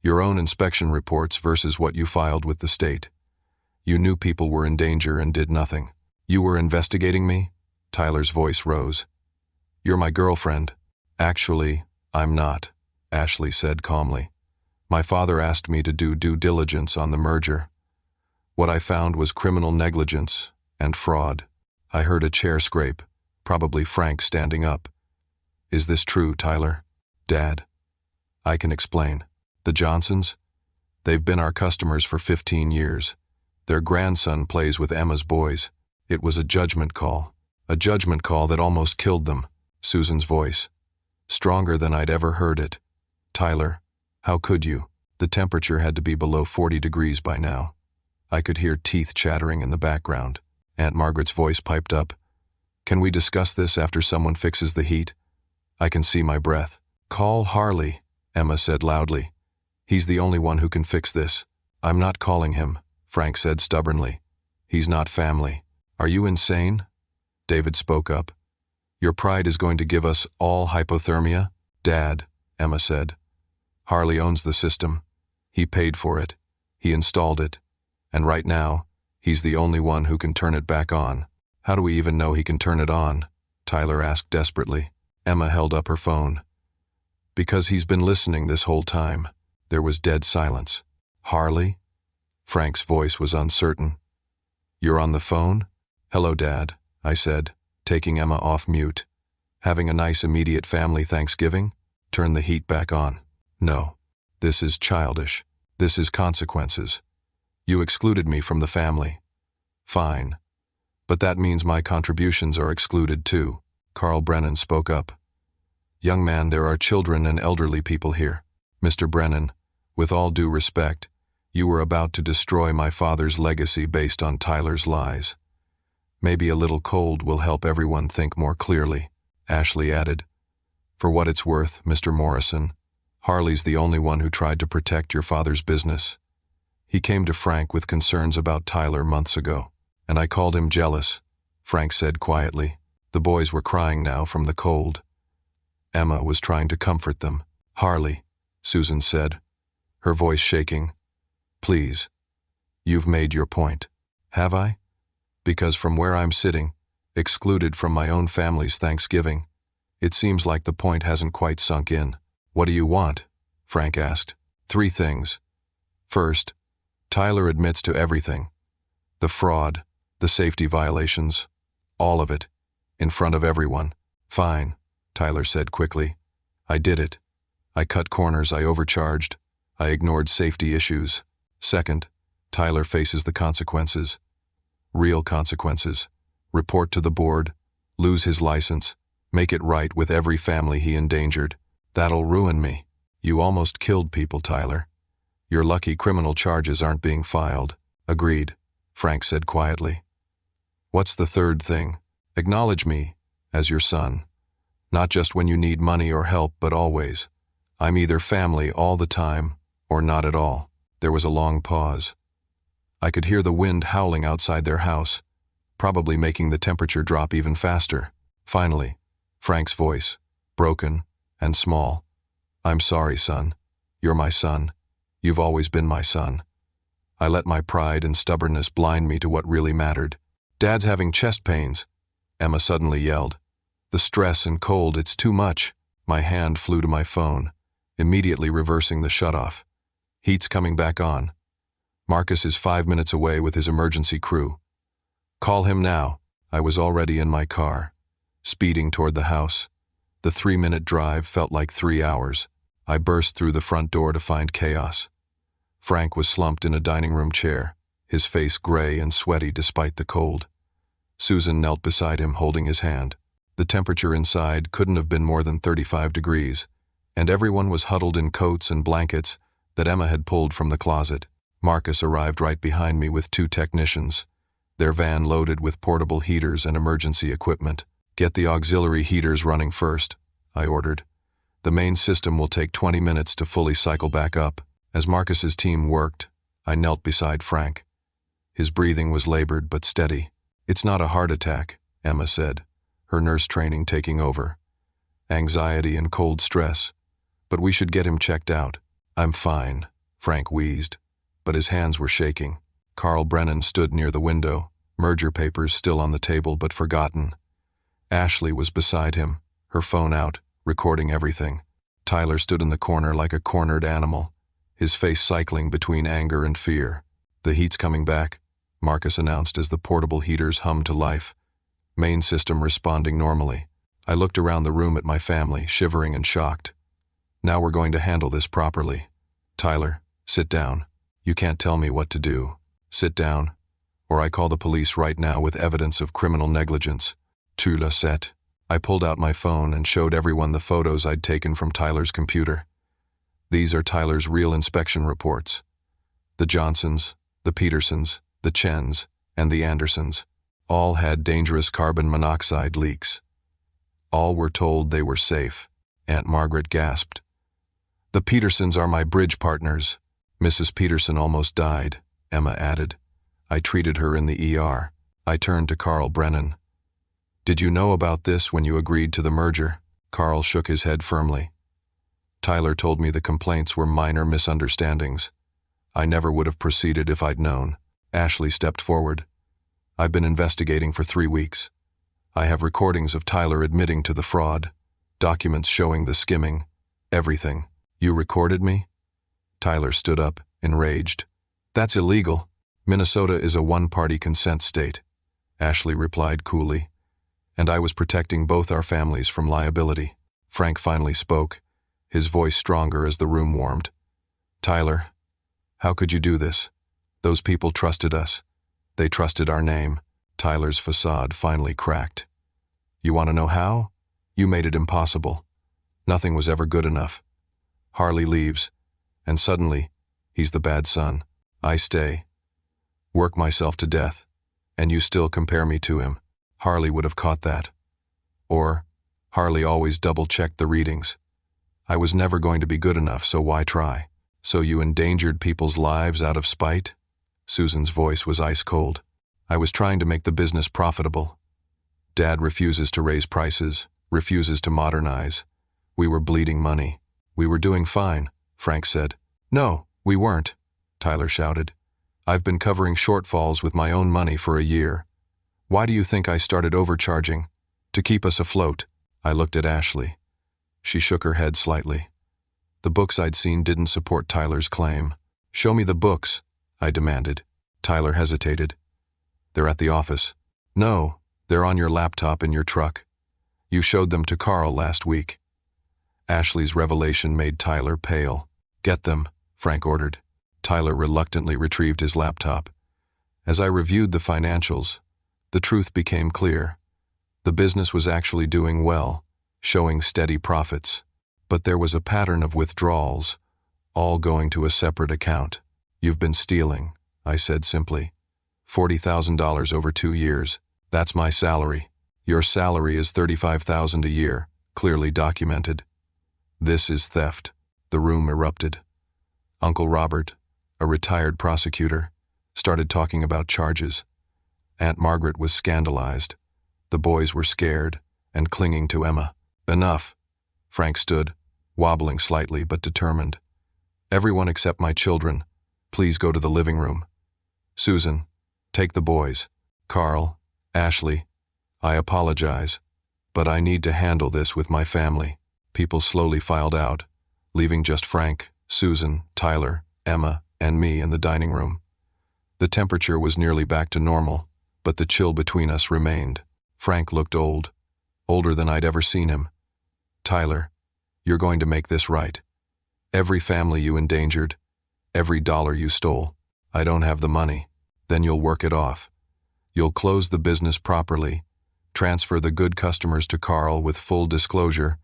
Your own inspection reports versus what you filed with the state. You knew people were in danger and did nothing. You were investigating me? Tyler's voice rose. You're my girlfriend. Actually, I'm not, Ashley said calmly. My father asked me to do due diligence on the merger. What I found was criminal negligence and fraud. I heard a chair scrape, probably Frank standing up. Is this true, Tyler? Dad. I can explain. The Johnsons? They've been our customers for 15 years. Their grandson plays with Emma's boys. It was a judgment call. A judgment call that almost killed them. Susan's voice. Stronger than I'd ever heard it. Tyler, how could you? The temperature had to be below 40 degrees by now. I could hear teeth chattering in the background. Aunt Margaret's voice piped up. Can we discuss this after someone fixes the heat? I can see my breath. Call Harley, Emma said loudly. He's the only one who can fix this. I'm not calling him, Frank said stubbornly. He's not family. Are you insane? David spoke up. Your pride is going to give us all hypothermia? Dad, Emma said. Harley owns the system. He paid for it. He installed it. And right now, he's the only one who can turn it back on. How do we even know he can turn it on? Tyler asked desperately. Emma held up her phone. Because he's been listening this whole time. There was dead silence. Harley? Frank's voice was uncertain. You're on the phone? Hello, Dad, I said, taking Emma off mute. Having a nice immediate family Thanksgiving? Turn the heat back on. No. This is childish. This is consequences. You excluded me from the family. Fine. But that means my contributions are excluded too. Carl Brennan spoke up. Young man, there are children and elderly people here. Mr. Brennan, with all due respect, you were about to destroy my father's legacy based on Tyler's lies. Maybe a little cold will help everyone think more clearly, Ashley added. For what it's worth, Mr. Morrison, Harley's the only one who tried to protect your father's business. He came to Frank with concerns about Tyler months ago, and I called him jealous, Frank said quietly. The boys were crying now from the cold. Emma was trying to comfort them. Harley, Susan said, her voice shaking. Please. You've made your point. Have I? Because from where I'm sitting, excluded from my own family's Thanksgiving, it seems like the point hasn't quite sunk in. What do you want? Frank asked. 3 things. First, Tyler admits to everything. The fraud, the safety violations, all of it, in front of everyone. Fine, Tyler said quickly. I did it. I cut corners, I overcharged. I ignored safety issues. Second, Tyler faces the consequences. Real consequences. Report to the board, lose his license, make it right with every family he endangered. That'll ruin me. You almost killed people, Tyler. You're lucky criminal charges aren't being filed. Agreed, Frank said quietly. What's the third thing? Acknowledge me as your son. Not just when you need money or help, but always. I'm either family all the time or not at all. There was a long pause. I could hear the wind howling outside their house, probably making the temperature drop even faster. Finally, Frank's voice, broken and small. I'm sorry, son. You're my son. You've always been my son. I let my pride and stubbornness blind me to what really mattered. Dad's having chest pains, Emma suddenly yelled. The stress and cold, it's too much. My hand flew to my phone, immediately reversing the shutoff. Heat's coming back on. Marcus is 5 minutes away with his emergency crew. Call him now. I was already in my car, speeding toward the house. The 3-minute drive felt like 3 hours. I burst through the front door to find chaos. Frank was slumped in a dining room chair, his face gray and sweaty despite the cold. Susan knelt beside him, holding his hand. The temperature inside couldn't have been more than 35 degrees, and everyone was huddled in coats and blankets that Emma had pulled from the closet. Marcus arrived right behind me with 2 technicians, their van loaded with portable heaters and emergency equipment. Get the auxiliary heaters running first, I ordered. The main system will take 20 minutes to fully cycle back up. As Marcus's team worked, I knelt beside Frank. His breathing was labored but steady. It's not a heart attack, Emma said, her nurse training taking over. anxiety and cold stress. But we should get him checked out. I'm fine, Frank wheezed, but his hands were shaking. Carl Brennan stood near the window, merger papers still on the table but forgotten. Ashley was beside him, her phone out, recording everything. Tyler stood in the corner like a cornered animal, his face cycling between anger and fear. The heat's coming back, Marcus announced as the portable heaters hummed to life. Main system responding normally. I looked around the room at my family, shivering and shocked. Now we're going to handle this properly. Tyler, sit down. You can't tell me what to do. Sit down, or I call the police right now with evidence of criminal negligence. Tu le sais. I pulled out my phone and showed everyone the photos I'd taken from Tyler's computer. These are Tyler's real inspection reports. The Johnsons, the Petersons, the Chens, and the Andersons all had dangerous carbon monoxide leaks. All were told they were safe. Aunt Margaret gasped. The Petersons are my bridge partners. Mrs. Peterson almost died, Emma added. I treated her in the ER. I turned to Carl Brennan. Did you know about this when you agreed to the merger? Carl shook his head firmly. Tyler told me the complaints were minor misunderstandings. I never would have proceeded if I'd known. Ashley stepped forward. I've been investigating for 3 weeks. I have recordings of Tyler admitting to the fraud, documents showing the skimming, everything. You recorded me? Tyler stood up, enraged. That's illegal. Minnesota is a one-party consent state, Ashley replied coolly. And I was protecting both our families from liability. Frank finally spoke, his voice stronger as the room warmed. Tyler, how could you do this? Those people trusted us. They trusted our name. Tyler's facade finally cracked. You want to know how? You made it impossible. Nothing was ever good enough. Harley leaves, and suddenly, he's the bad son. I stay. Work myself to death, and you still compare me to him. Harley would have caught that. Or, Harley always double-checked the readings. I was never going to be good enough, so why try? So you endangered people's lives out of spite? Susan's voice was ice-cold. I was trying to make the business profitable. Dad refuses to raise prices, refuses to modernize. We were bleeding money. We were doing fine, Frank said. No, we weren't, Tyler shouted. I've been covering shortfalls with my own money for a year. Why do you think I started overcharging? To keep us afloat. I looked at Ashley. She shook her head slightly. The books I'd seen didn't support Tyler's claim. Show me the books, I demanded. Tyler hesitated. They're at the office. No, they're on your laptop in your truck. You showed them to Carl last week. Ashley's revelation made Tyler pale. Get them, Frank ordered. Tyler reluctantly retrieved his laptop. As I reviewed the financials, the truth became clear. The business was actually doing well, showing steady profits. But there was a pattern of withdrawals, all going to a separate account. You've been stealing, I said simply. $40,000 over 2 years. That's my salary. Your salary is $35,000 a year, clearly documented. This is theft. The room erupted. Uncle Robert, a retired prosecutor, started talking about charges. Aunt Margaret was scandalized. The boys were scared and clinging to Emma. Enough. Frank stood, wobbling slightly but determined. Everyone except my children, please go to the living room. Susan, take the boys. Carl, Ashley, I apologize, but I need to handle this with my family. People slowly filed out, leaving just Frank, Susan, Tyler, Emma, and me in the dining room. The temperature was nearly back to normal, but the chill between us remained. Frank looked old, older than I'd ever seen him. Tyler, you're going to make this right. Every family you endangered, every dollar you stole. I don't have the money. Then you'll work it off. You'll close the business properly, transfer the good customers to Carl with full disclosure,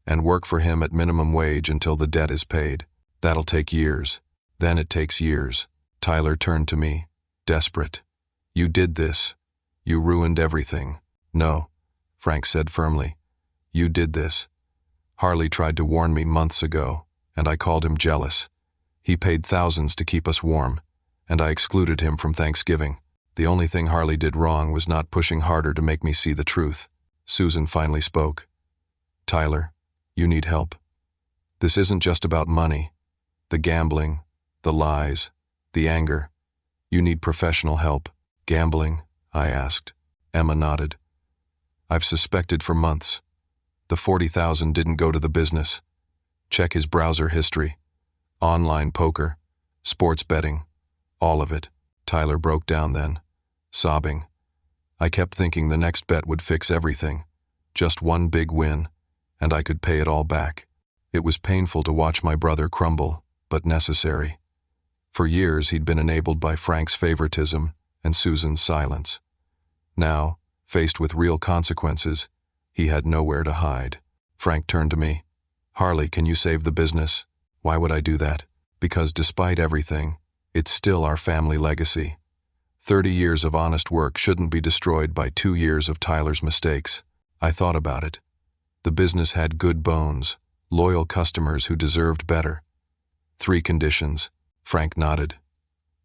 and work for him at minimum wage until the debt is paid. That'll take years. Then it takes years. Tyler turned to me, desperate. You did this. You ruined everything. No, Frank said firmly. You did this. Harley tried to warn me months ago, and I called him jealous. He paid thousands to keep us warm, and I excluded him from Thanksgiving. The only thing Harley did wrong was not pushing harder to make me see the truth. Susan finally spoke. Tyler, You need help. This isn't just about money. The gambling, the lies, the anger. You need professional help. Gambling? I asked. Emma nodded. I've suspected for months. The $40,000 didn't go to the business. Check his browser history. Online poker, sports betting, all of it. Tyler broke down then, sobbing. I kept thinking the next bet would fix everything. Just one big win, and I could pay it all back. It was painful to watch my brother crumble, but necessary. For years he'd been enabled by Frank's favoritism and Susan's silence. Now, faced with real consequences, he had nowhere to hide. Frank turned to me. Harley, can you save the business? Why would I do that? Because despite everything, it's still our family legacy. 30 years of honest work shouldn't be destroyed by 2 years of Tyler's mistakes. I thought about it. The business had good bones, loyal customers who deserved better. 3 conditions. Frank nodded.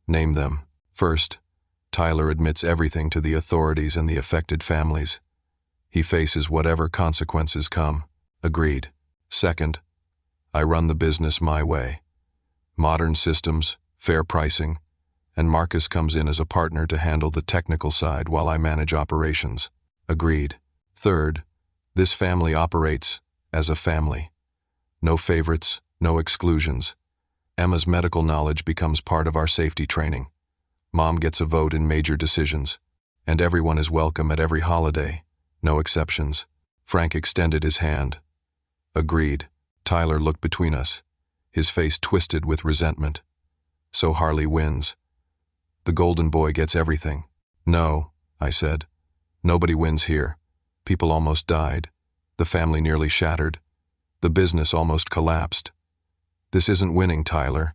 Name them. First, Tyler admits everything to the authorities and the affected families. He faces whatever consequences come. Agreed. Second, I run the business my way. Modern systems, fair pricing, and Marcus comes in as a partner to handle the technical side while I manage operations. Agreed. Third, this family operates as a family. No favorites, no exclusions. Emma's medical knowledge becomes part of our safety training. Mom gets a vote in major decisions, and everyone is welcome at every holiday, no exceptions. Frank extended his hand. Agreed. Tyler looked between us, his face twisted with resentment. So Harley wins. The golden boy gets everything. No, I said. Nobody wins here. People almost died. The family nearly shattered. The business almost collapsed. This isn't winning, Tyler.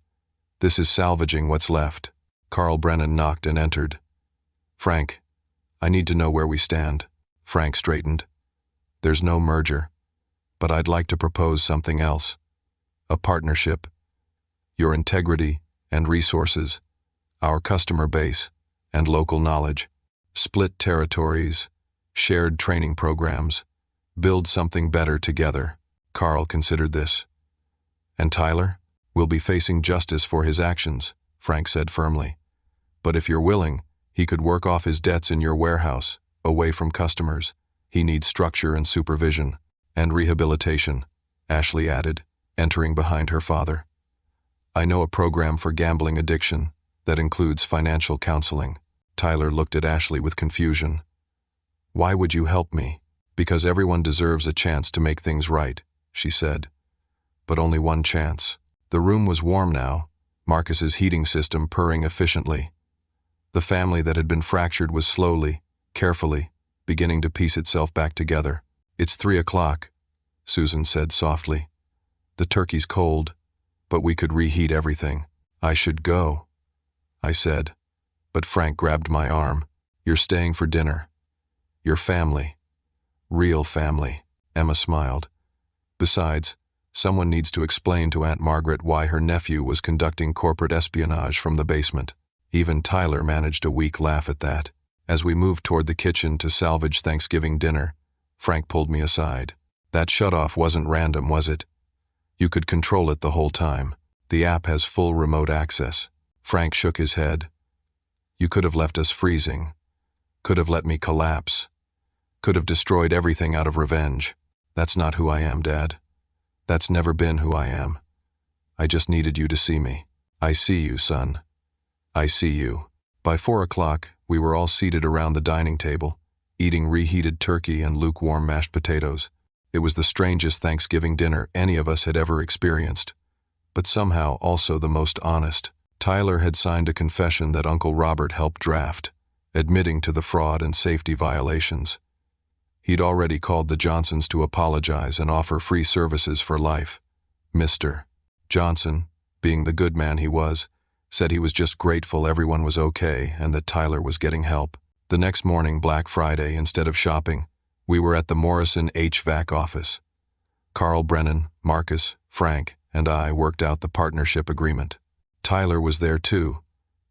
This is salvaging what's left. Carl Brennan knocked and entered. Frank, I need to know where we stand. Frank straightened. There's no merger, but I'd like to propose something else. A partnership. Your integrity and resources, our customer base and local knowledge, split territories, shared training programs, build something better together. Carl considered this. And Tyler will be facing justice for his actions, Frank said firmly. But if you're willing, he could work off his debts in your warehouse, away from customers. He needs structure and supervision, and rehabilitation, Ashley added, entering behind her father. I know a program for gambling addiction that includes financial counseling. Tyler looked at Ashley with confusion. Why would you help me? Because everyone deserves a chance to make things right, she said. But only one chance. The room was warm now, Marcus's heating system purring efficiently. The family that had been fractured was slowly, carefully, beginning to piece itself back together. It's 3 o'clock, Susan said softly. The turkey's cold, but we could reheat everything. I should go, I said, but Frank grabbed my arm. You're staying for dinner. Your family. Real family, Emma smiled. Besides, someone needs to explain to Aunt Margaret why her nephew was conducting corporate espionage from the basement. Even Tyler managed a weak laugh at that. As we moved toward the kitchen to salvage Thanksgiving dinner, Frank pulled me aside. That shutoff wasn't random, was it? You could control it the whole time. The app has full remote access. Frank shook his head. You could have left us freezing. Could have let me collapse. Could have destroyed everything out of revenge. That's not who I am, Dad. That's never been who I am. I just needed you to see me. I see you, son. I see you. By 4 o'clock, we were all seated around the dining table, eating reheated turkey and lukewarm mashed potatoes. It was the strangest Thanksgiving dinner any of us had ever experienced, but somehow also the most honest. Tyler had signed a confession that Uncle Robert helped draft, admitting to the fraud and safety violations. He'd already called the Johnsons to apologize and offer free services for life. Mr. Johnson, being the good man he was, said he was just grateful everyone was okay and that Tyler was getting help. The next morning, Black Friday, instead of shopping, we were at the Morrison HVAC office. Carl Brennan, Marcus, Frank, and I worked out the partnership agreement. Tyler was there too,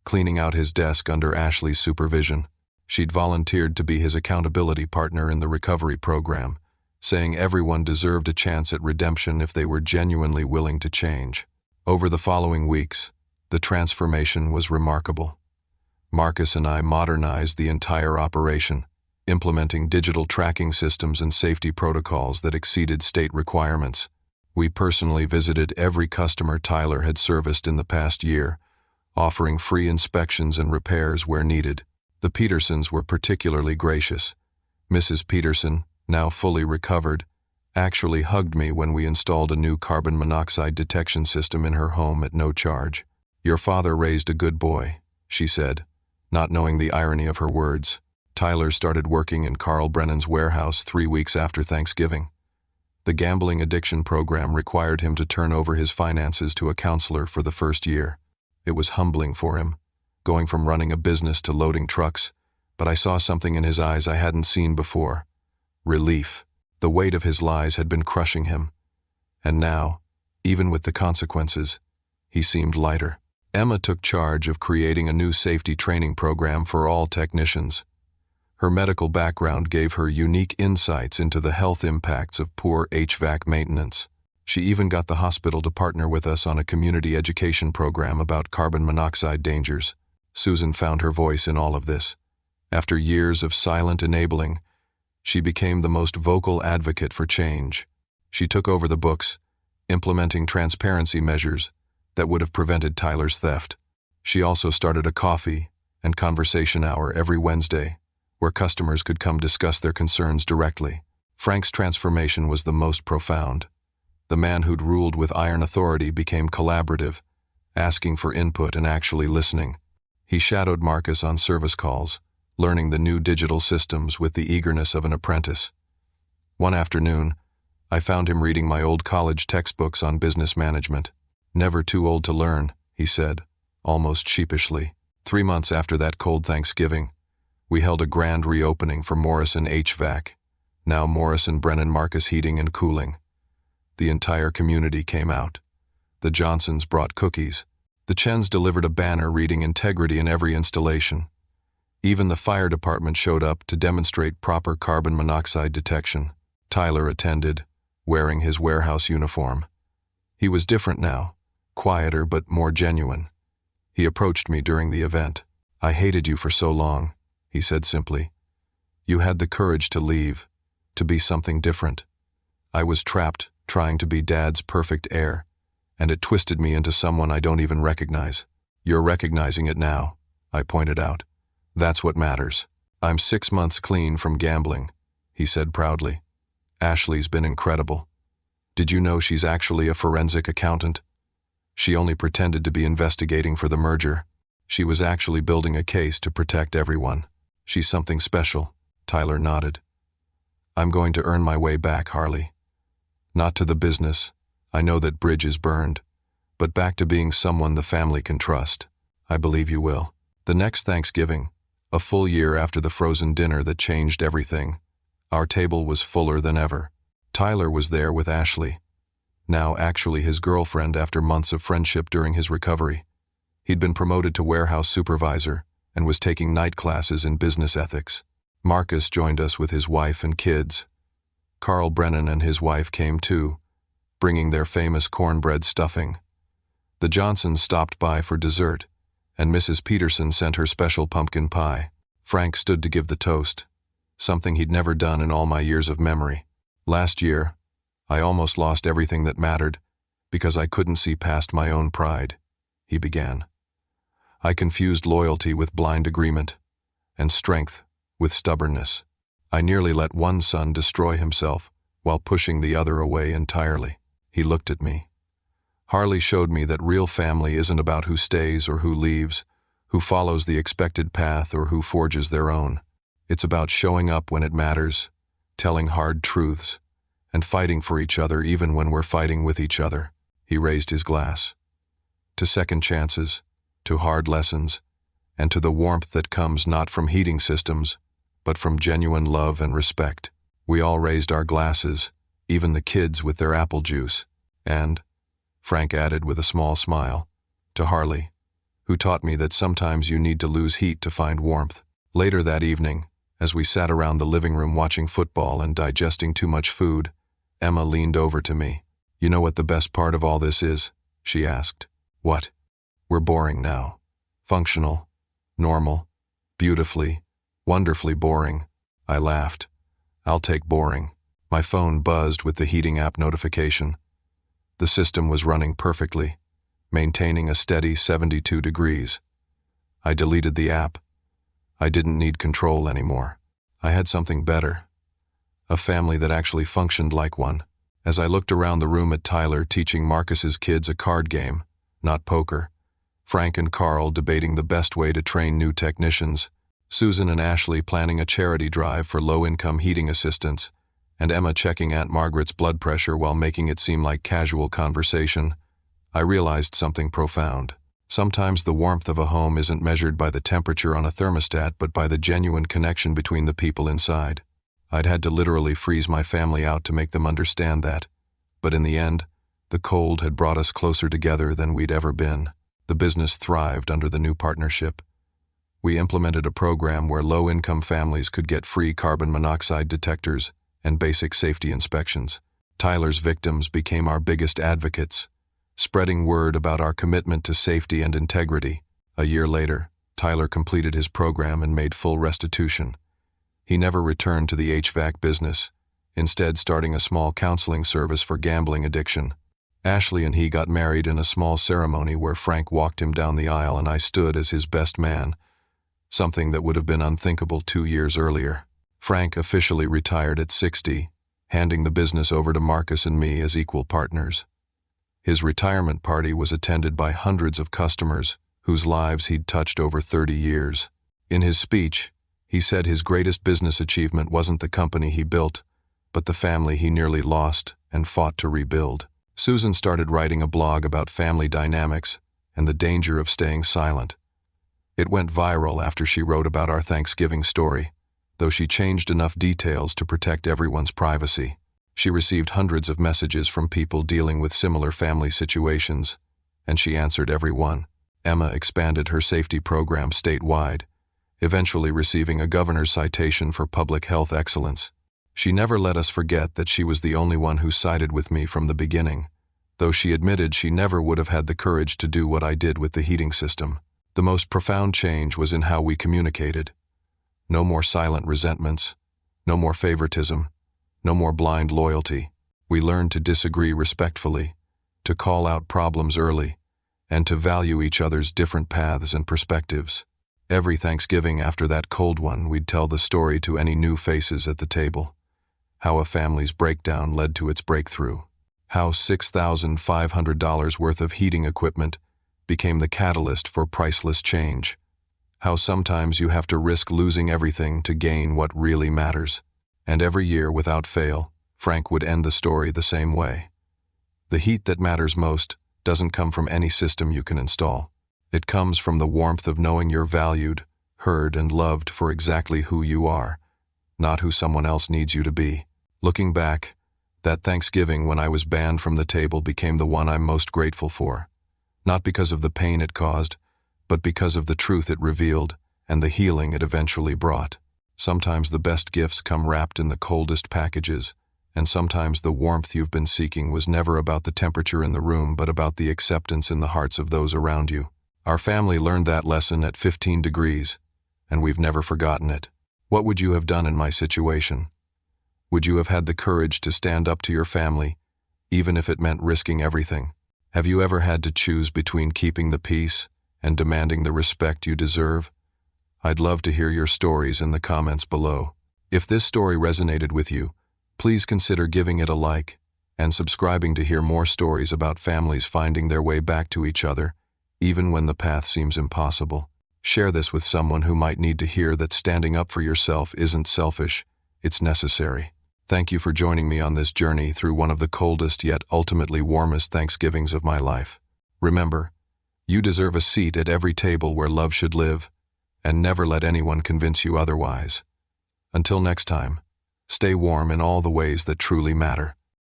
cleaning out his desk under Ashley's supervision. She'd volunteered to be his accountability partner in the recovery program, saying everyone deserved a chance at redemption if they were genuinely willing to change. Over the following weeks, the transformation was remarkable. Marcus and I modernized the entire operation, implementing digital tracking systems and safety protocols that exceeded state requirements. We personally visited every customer Tyler had serviced in the past year, offering free inspections and repairs where needed. The Petersons were particularly gracious. Mrs. Peterson, now fully recovered, actually hugged me when we installed a new carbon monoxide detection system in her home at no charge. "Your father raised a good boy," she said, not knowing the irony of her words. Tyler started working in Carl Brennan's warehouse 3 weeks after Thanksgiving. The gambling addiction program required him to turn over his finances to a counselor for the first year. It was humbling for him, going from running a business to loading trucks, but I saw something in his eyes I hadn't seen before. Relief. The weight of his lies had been crushing him. And now, even with the consequences, he seemed lighter. Emma took charge of creating a new safety training program for all technicians. Her medical background gave her unique insights into the health impacts of poor HVAC maintenance. She even got the hospital to partner with us on a community education program about carbon monoxide dangers. Susan found her voice in all of this. After years of silent enabling, she became the most vocal advocate for change. She took over the books, implementing transparency measures that would have prevented Tyler's theft. She also started a coffee and conversation hour every Wednesday, where customers could come discuss their concerns directly. Frank's transformation was the most profound. The man who'd ruled with iron authority became collaborative, asking for input and actually listening. He shadowed Marcus on service calls, learning the new digital systems with the eagerness of an apprentice. One afternoon, I found him reading my old college textbooks on business management. "Never too old to learn," he said, almost sheepishly. 3 months after that cold Thanksgiving, we held a grand reopening for Morrison HVAC, now Morrison Brennan Marcus Heating and Cooling. The entire community came out. The Johnsons brought cookies. The Chens delivered a banner reading integrity in every installation. Even the fire department showed up to demonstrate proper carbon monoxide detection. Tyler attended, wearing his warehouse uniform. He was different now, quieter but more genuine. He approached me during the event. "I hated you for so long," he said simply. "You had the courage to leave, to be something different. I was trapped, trying to be Dad's perfect heir, and it twisted me into someone I don't even recognize." "You're recognizing it now," I pointed out. "That's what matters." "I'm 6 months clean from gambling," he said proudly. "Ashley's been incredible. Did you know she's actually a forensic accountant? She only pretended to be investigating for the merger. She was actually building a case to protect everyone. She's something special." Tyler nodded. "I'm going to earn my way back, Harley. Not to the business, I know that bridge is burned, but back to being someone the family can trust. I believe you will." The next Thanksgiving, a full year after the frozen dinner that changed everything, our table was fuller than ever. Tyler was there with Ashley, now actually his girlfriend after months of friendship during his recovery. He'd been promoted to warehouse supervisor and was taking night classes in business ethics. Marcus joined us with his wife and kids. Carl Brennan and his wife came too, bringing their famous cornbread stuffing. The Johnsons stopped by for dessert, and Mrs. Peterson sent her special pumpkin pie. Frank stood to give the toast, something he'd never done in all my years of memory. "Last year, I almost lost everything that mattered because I couldn't see past my own pride," he began. "I confused loyalty with blind agreement, and strength with stubbornness. I nearly let one son destroy himself while pushing the other away entirely." He looked at me. "Harley showed me that real family isn't about who stays or who leaves, who follows the expected path or who forges their own. It's about showing up when it matters, telling hard truths, and fighting for each other even when we're fighting with each other." He raised his glass. "To second chances, to hard lessons, and to the warmth that comes not from heating systems, but from genuine love and respect." We all raised our glasses, even the kids with their apple juice. "And," Frank added with a small smile, "to Harley, who taught me that sometimes you need to lose heat to find warmth." Later that evening, As we sat around the living room watching football and digesting too much food, Emma leaned over to me. "You know what the best part of all this is?" she asked. "What?" "We're boring now. Functional, normal, beautifully, wonderfully boring." I laughed. "I'll take boring." My phone buzzed with the heating app notification. The system was running perfectly, maintaining a steady 72 degrees. I deleted the app. I didn't need control anymore. I had something better. A family that actually functioned like one. As I looked around the room at Tyler teaching Marcus's kids a card game, not poker, Frank and Carl debating the best way to train new technicians, Susan and Ashley planning a charity drive for low-income heating assistance, and Emma checking Aunt Margaret's blood pressure while making it seem like casual conversation, I realized something profound. Sometimes the warmth of a home isn't measured by the temperature on a thermostat but by the genuine connection between the people inside. I'd had to literally freeze my family out to make them understand that. But in the end, the cold had brought us closer together than we'd ever been. The business thrived under the new partnership. We implemented a program where low-income families could get free carbon monoxide detectors and basic safety inspections. Tyler's victims became our biggest advocates, spreading word about our commitment to safety and integrity. A year later, Tyler completed his program and made full restitution. He never returned to the HVAC business, instead starting a small counseling service for gambling addiction. Ashley and he got married in a small ceremony where Frank walked him down the aisle and I stood as his best man, something that would have been unthinkable 2 years earlier. Frank officially retired at 60, handing the business over to Marcus and me as equal partners. His retirement party was attended by hundreds of customers whose lives he'd touched over 30 years. In his speech, he said his greatest business achievement wasn't the company he built, but the family he nearly lost and fought to rebuild. Susan started writing a blog about family dynamics and the danger of staying silent. It went viral after she wrote about our Thanksgiving story, though she changed enough details to protect everyone's privacy. She received hundreds of messages from people dealing with similar family situations, and she answered every one. Emma expanded her safety program statewide, eventually receiving a governor's citation for public health excellence. She never let us forget that she was the only one who sided with me from the beginning, though she admitted she never would have had the courage to do what I did with the heating system. The most profound change was in how we communicated. No more silent resentments, no more favoritism, no more blind loyalty. We learned to disagree respectfully, to call out problems early, and to value each other's different paths and perspectives. Every Thanksgiving after that cold one, we'd tell the story to any new faces at the table. How a family's breakdown led to its breakthrough. How $6,500 worth of heating equipment became the catalyst for priceless change. How sometimes you have to risk losing everything to gain what really matters. And every year, without fail, Frank would end the story the same way. The heat that matters most doesn't come from any system you can install. It comes from the warmth of knowing you're valued, heard, and loved for exactly who you are, not who someone else needs you to be. Looking back, that Thanksgiving when I was banned from the table became the one I'm most grateful for. Not because of the pain it caused, but because of the truth it revealed and the healing it eventually brought. Sometimes the best gifts come wrapped in the coldest packages, and sometimes the warmth you've been seeking was never about the temperature in the room but about the acceptance in the hearts of those around you. Our family learned that lesson at 15 degrees, and we've never forgotten it. What would you have done in my situation? Would you have had the courage to stand up to your family, even if it meant risking everything? Have you ever had to choose between keeping the peace and demanding the respect you deserve? I'd love to hear your stories in the comments below. If this story resonated with you, please consider giving it a like and subscribing to hear more stories about families finding their way back to each other, even when the path seems impossible. Share this with someone who might need to hear that standing up for yourself isn't selfish, it's necessary. Thank you for joining me on this journey through one of the coldest yet ultimately warmest Thanksgivings of my life. Remember, you deserve a seat at every table where love should live, and never let anyone convince you otherwise. Until next time, stay warm in all the ways that truly matter.